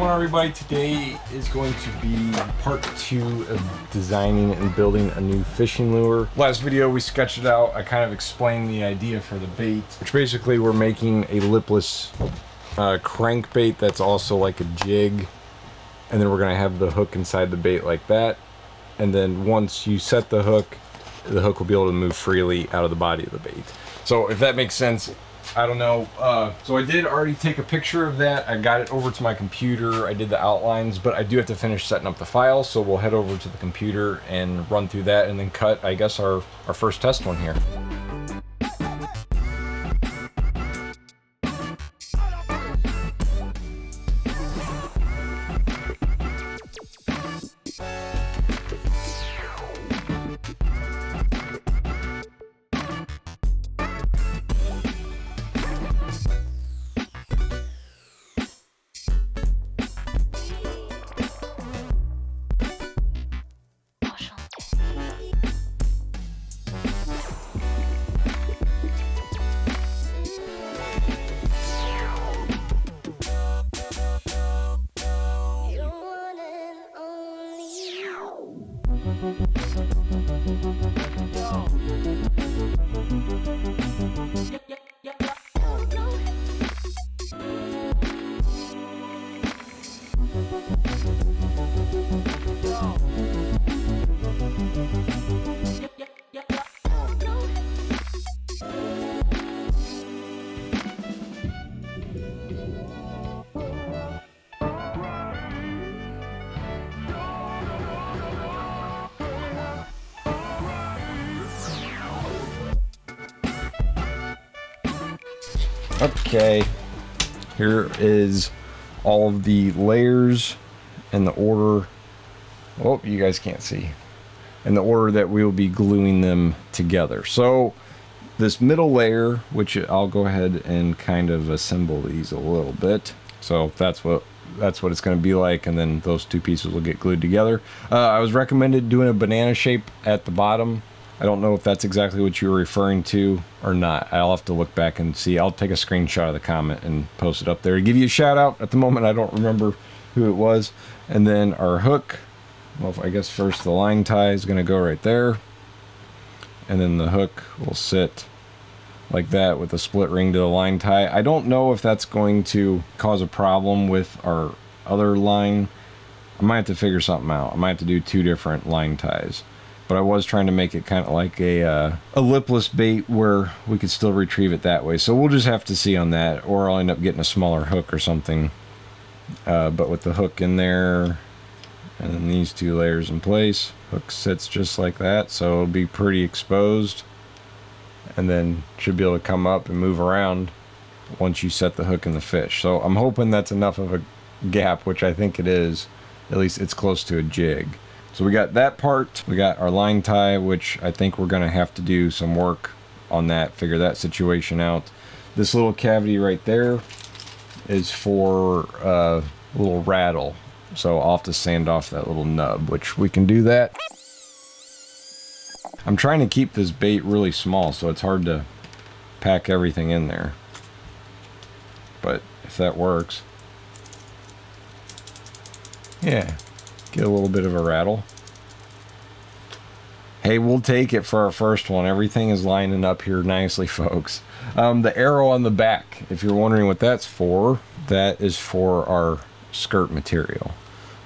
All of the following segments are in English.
going on, everybody? Today is going to be part 2 of designing and building a new fishing lure. Last video we sketched it out. I kind of explained the idea for the bait, which basically we're making a lipless crankbait that's also like a jig, and then we're going to have the hook inside the bait like that, and then once you set the hook will be able to move freely out of the body of the bait. So if that makes sense, I don't know. So I did already take a picture of that. I got it over to my computer. I did the outlines, but I do have to finish setting up the file. So we'll head over to the computer and run through that and then cut, I guess, our first test one here. Okay, here is all of the layers and the order. Oh, you guys can't see. And the order that we will be gluing them together. So this middle layer, which I'll go ahead and kind of assemble these a little bit. So that's what it's going to be like, and then those two pieces will get glued together. I was recommended doing a banana shape at the bottom. I don't know if that's exactly what you were referring to or not. I'll have to look back and see. I'll take a screenshot of the comment and post it up there to give you a shout out. At the moment, I don't remember who it was. And then our hook, well, I guess first the line tie is going to go right there. And then the hook will sit like that with a split ring to the line tie. I don't know if that's going to cause a problem with our other line. I might have to figure something out. I might have to do 2 different line ties. But I was trying to make it kind of like a lipless bait where we could still retrieve it that way. So we'll just have to see on that, or I'll end up getting a smaller hook or something. But with the hook in there, and then these 2 layers in place, hook sits just like that, so it'll be pretty exposed. And then should be able to come up and move around once you set the hook in the fish. So I'm hoping that's enough of a gap, which I think it is. At least it's close to a jig. So we got that part, we got our line tie, which I think we're going to have to do some work on that, figure that situation out. This little cavity right there is for a little rattle. So I'll have to sand off that little nub, which we can do that. I'm trying to keep this bait really small, so it's hard to pack everything in there. But if that works. Yeah. Get a little bit of a rattle. Hey, we'll take it for our first one. Everything is lining up here nicely, folks. The arrow on the back, if you're wondering what that's for, that is for our skirt material.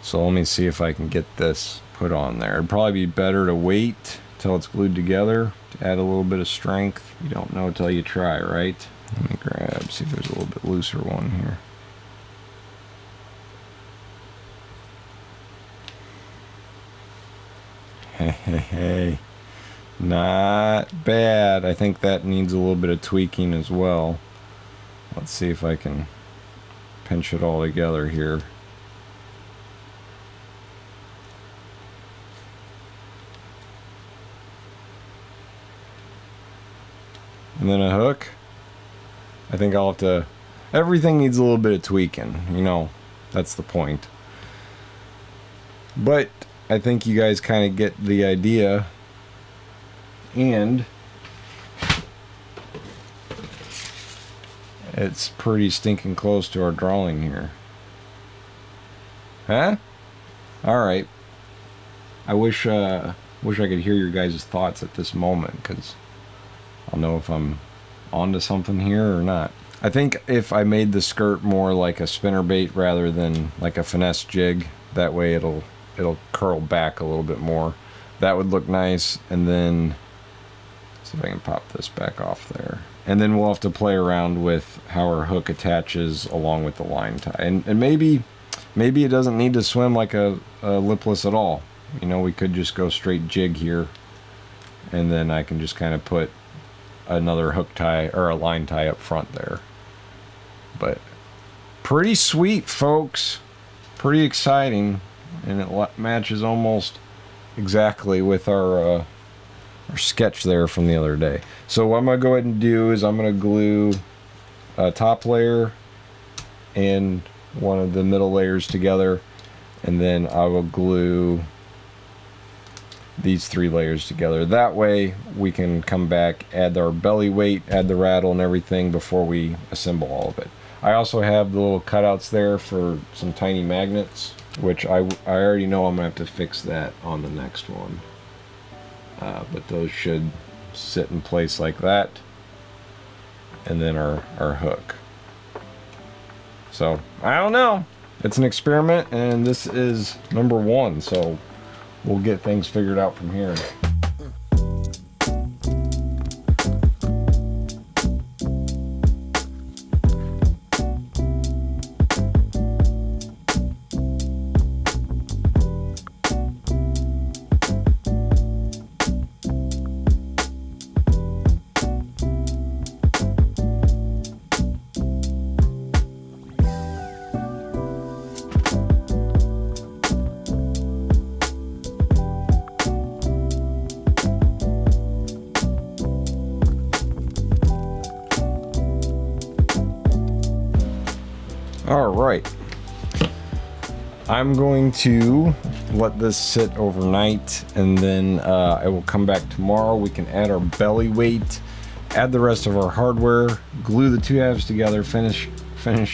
So let me see if I can get this put on there. It'd probably be better to wait till it's glued together to add a little bit of strength. You don't know till you try, right? Let me grab, see if there's a little bit looser one here. Hey, not bad. I think that needs a little bit of tweaking as well. Let's see if I can pinch it all together here. And then a hook. I think I'll have to... Everything needs a little bit of tweaking, you know. That's the point. But I think you guys kind of get the idea. And it's pretty stinking close to our drawing here. Huh? All right. I wish I could hear your guys' thoughts at this moment, because I'll know if I'm onto something here or not. I think if I made the skirt more like a spinnerbait rather than like a finesse jig, that way it'll curl back a little bit more. That would look nice. And then see if I can pop this back off there. And then we'll have to play around with how our hook attaches along with the line tie. And maybe it doesn't need to swim like a lipless at all. You know, we could just go straight jig here, and then I can just kind of put another hook tie or a line tie up front there. But pretty sweet, folks. Pretty exciting, and it matches almost exactly with our sketch there from the other day. So what I'm gonna go ahead and do is I'm gonna glue a top layer and one of the middle layers together, and then I will glue these 3 layers together. That way we can come back, add our belly weight, add the rattle and everything before we assemble all of it. I also have the little cutouts there for some tiny magnets, which I already know I'm gonna have to fix that on the next one. But those should sit in place like that. And then our hook. So, I don't know. It's an experiment, and this is number 1, so we'll get things figured out from here. All right, I'm going to let this sit overnight, and then I will come back tomorrow. We can add our belly weight, add the rest of our hardware, glue the 2 halves together, finish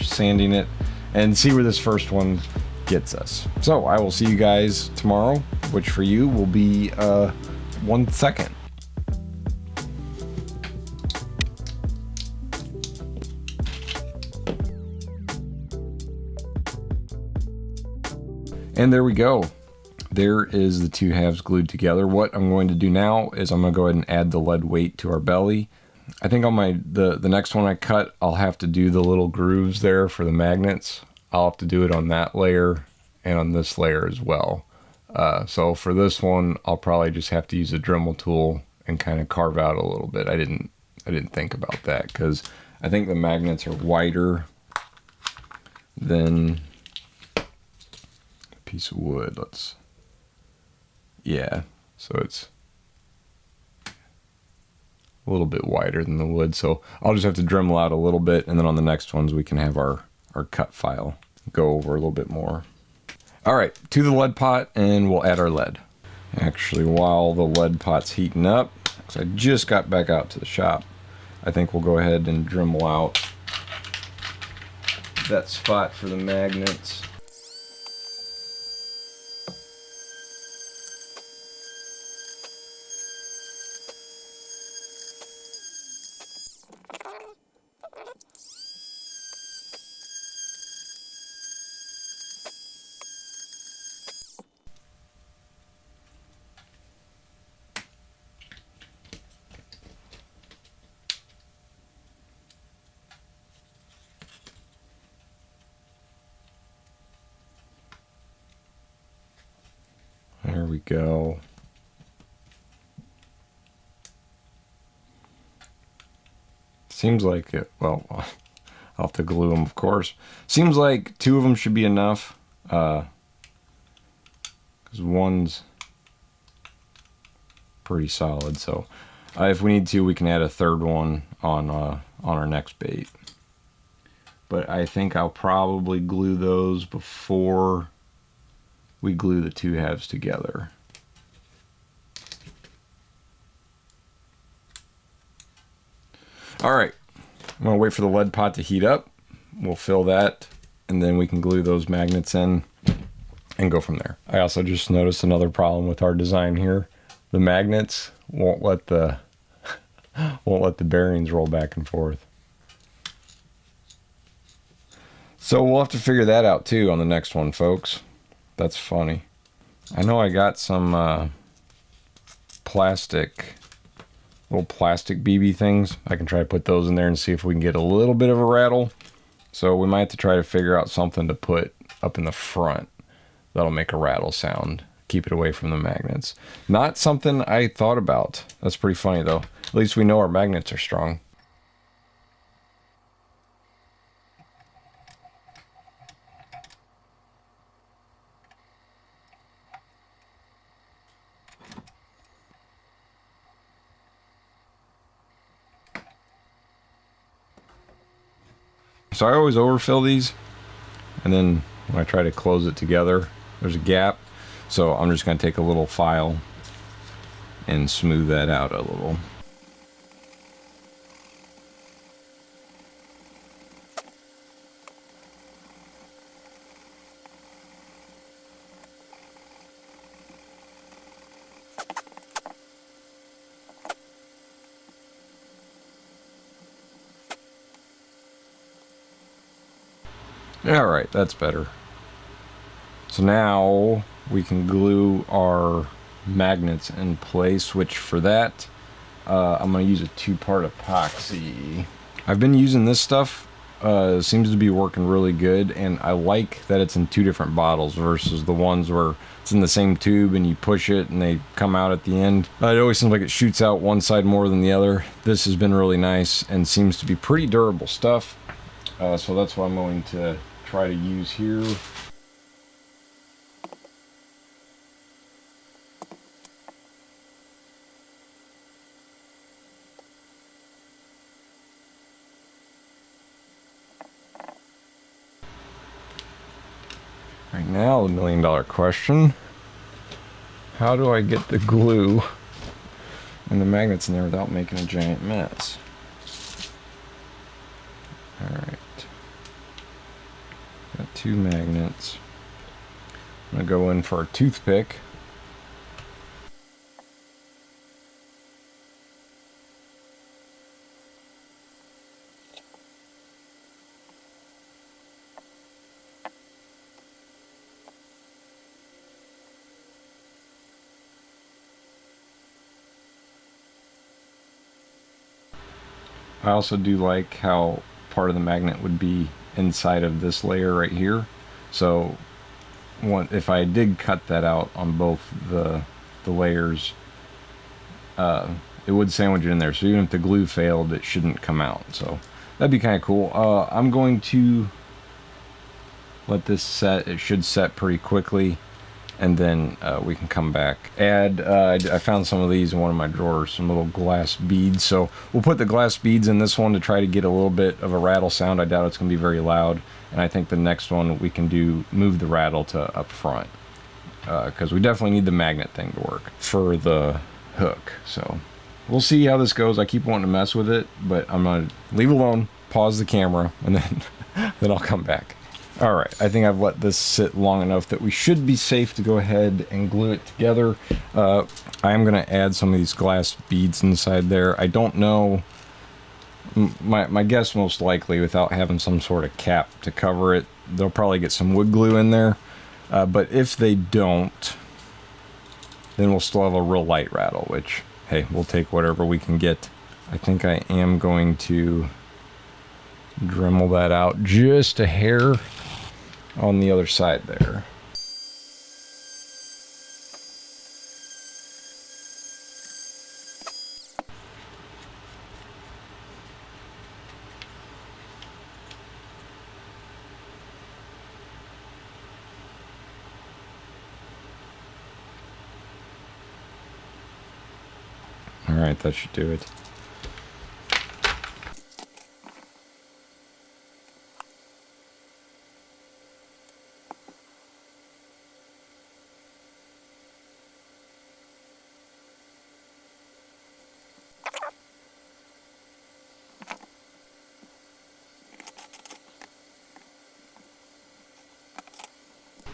sanding it, and see where this first one gets us. So I will see you guys tomorrow, which for you will be 1 second. And there we go. There is the 2 halves glued together. What I'm going to do now is I'm going to go ahead and add the lead weight to our belly. I think on the next one I cut, I'll have to do the little grooves there for the magnets. I'll have to do it on that layer and on this layer as well. So for this one, I'll probably just have to use a Dremel tool and kind of carve out a little bit. I didn't think about that because I think the magnets are wider than piece of wood. Yeah, so it's a little bit wider than the wood, so I'll just have to Dremel out a little bit, and then on the next ones we can have our cut file go over a little bit more. All right, to the lead pot, and we'll add our lead. Actually, while the lead pot's heating up, because I just got back out to the shop, I think we'll go ahead and Dremel out that spot for the magnets. There we go. Seems like it, well, I'll have to glue them, of course. Seems like 2 of them should be enough, because one's pretty solid. So if we need to, we can add a 3rd one on our next bait. But I think I'll probably glue those before we glue the 2 halves together. All right, I'm gonna wait for the lead pot to heat up. We'll fill that, and then we can glue those magnets in. and go from there. I also just noticed another problem with our design here. The magnets won't let the bearings roll back and forth. So we'll have to figure that out too on the next one, folks. That's funny. I know I got some little plastic BB things. I can try to put those in there and see if we can get a little bit of a rattle. So we might have to try to figure out something to put up in the front that'll make a rattle sound. Keep it away from the magnets. Not something I thought about. That's pretty funny though. At least we know our magnets are strong. So I always overfill these, and then when I try to close it together, there's a gap. So I'm just going to take a little file and smooth that out a little. All right, that's better. So now we can glue our magnets in place, which for that, I'm going to use a 2-part epoxy. I've been using this stuff. It seems to be working really good, and I like that it's in 2 different bottles versus the ones where it's in the same tube and you push it and they come out at the end. It always seems like it shoots out one side more than the other. This has been really nice and seems to be pretty durable stuff. So that's what I'm going to try to use here. Right now, the $1,000,000 question. How do I get the glue and the magnets in there without making a giant mess? Alright. Got 2 magnets. I'm going to go in for a toothpick. I also do like how part of the magnet would be inside of this layer right here. So if I did cut that out on both the layers, it would sandwich it in there. So even if the glue failed, it shouldn't come out. So that'd be kind of cool. I'm going to let this set. It should set pretty quickly, and then we can come back. I found some of these in one of my drawers, some little glass beads. So we'll put the glass beads in this one to try to get a little bit of a rattle sound. I doubt it's going to be very loud. And I think the next one we can move the rattle to up front, because we definitely need the magnet thing to work for the hook. So we'll see how this goes. I keep wanting to mess with it, but I'm going to leave it alone, pause the camera, and then I'll come back. All right, I think I've let this sit long enough that we should be safe to go ahead and glue it together. I am going to add some of these glass beads inside there. I don't know. My guess, most likely, without having some sort of cap to cover it, they'll probably get some wood glue in there. But if they don't, then we'll still have a real light rattle, which, hey, we'll take whatever we can get. I think I am going to Dremel that out just a hair on the other side there. All right, that should do it.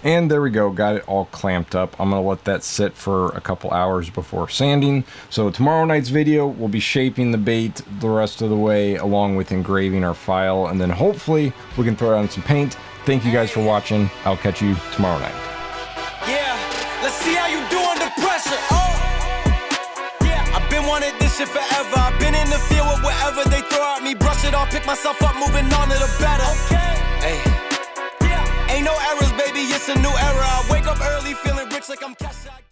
And there we go, got it all clamped up. I'm gonna let that sit for a couple hours before sanding. So tomorrow night's video, we'll be shaping the bait the rest of the way along with engraving our file, and then hopefully we can throw on some paint. Thank you guys for watching. I'll catch you tomorrow night. Yeah, let's see how you do under pressure. Oh, yeah, I've been wanting this shit forever. I've been in the field with whatever they throw at me. Brush it off, pick myself up, moving on to the better. Okay. Hey. Ain't no errors, baby, it's a new